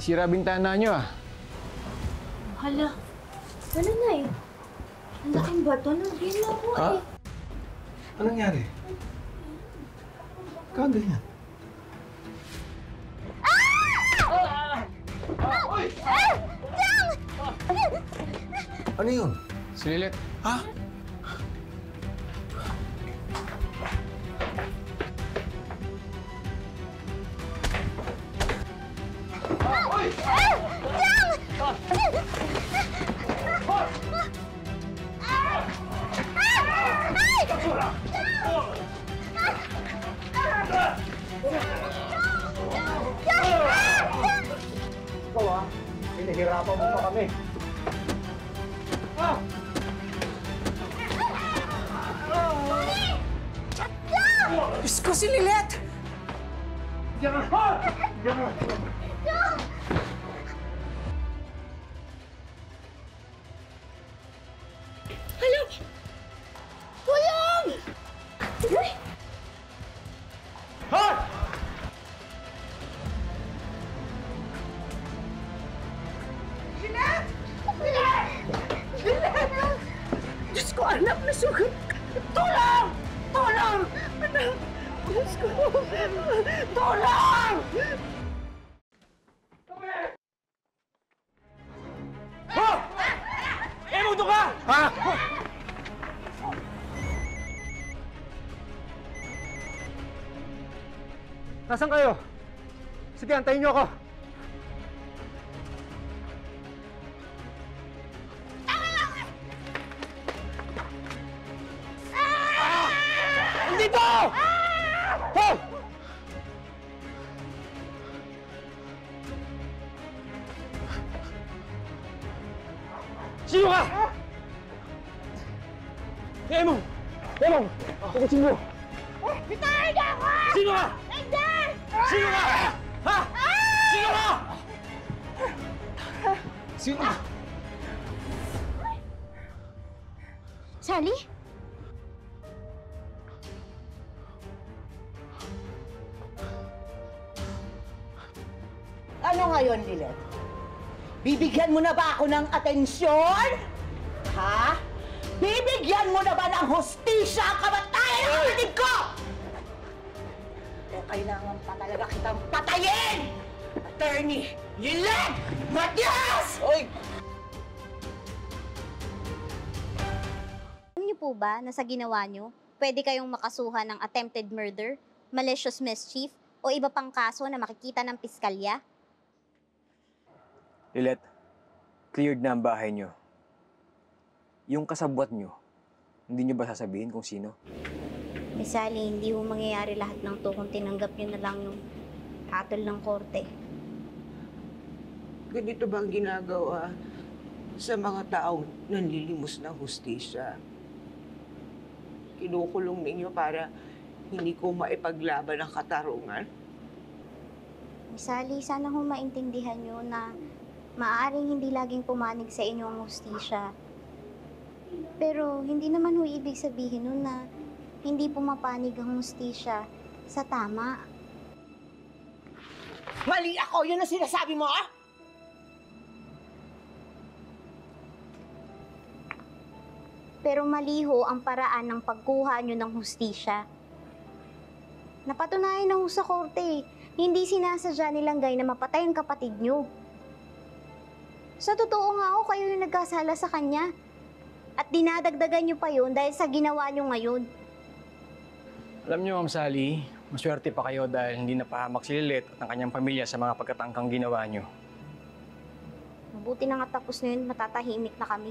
Sira bintana nyo ah. Hala. Ano na eh? Ang laking bato. Nandiyan ako Ha? eh. Anong nangyari? Ganyan. Ano yun? Si Lilet. Ha? Ikaw ah, pinahirapan mo pa kami. Diyos ko, si Lilet! Hala! Tulong! Ay! Diyos ko, anak, nasugat! Tulong! Tulong! Anak! Diyos ko! Tulong! Emundo ka! Ha? Nasaan kayo? Sige, antayin niyo ako. Dito! Oh! Sino ka? Emong! Emong! Pagkasin mo! Bitayin niyo ako! Sino ka? Hindi! Sino ka? Ha? Sino ka? Sino ka? Sally? Ano ngayon, Lilet? Bibigyan mo na ba ako ng atensyon? Ha? Bibigyan mo na ba ng hustisya ang kamatayan ng kapatid ko? O kailangan pa talaga kitang patayin! Attorney Lilet Matias! Oy! Alam niyo po ba na sa ginawa niyo, pwede kayong makasuhan ng attempted murder, malicious mischief, o iba pang kaso na makikita ng piskalya? Lilet, cleared na ang bahay nyo. Yung kasabwat nyo, hindi nyo ba sasabihin kung sino? Miss Sally, hindi ho mangyayari lahat ng to kung tinanggap niyo na lang yung hatol ng korte. Ganito bang ginagawa sa mga taong nanlilimos ng hustisya? Kinukulong ninyo para hindi ko maipaglaban ang katarungan? Miss Sally, sana ho maintindihan niyo na maaaring hindi laging pumanig sa inyo ang hustisya. Pero hindi naman ho ibig sabihin nun na hindi pumapanig ang hustisya sa tama. Mali ako! Yun ang sinasabi mo, ah! Pero mali ho ang paraan ng pagkuha niyo ng hustisya. Napatunayan na ho sa korte, hindi sinasadya nilang gay na mapatay ang kapatid niyo. Sa totoo nga ho, kayo yung nagkasala sa kanya. At dinadagdagan niyo pa yun dahil sa ginawa niyo ngayon. Alam nyo, Ma'am Sally, maswerte pa kayo dahil hindi napahamak si Lilet at ang kanyang pamilya sa mga pagkatangkang ginawa nyo. Mabuti na nga tapos na yun, matatahimik na kami.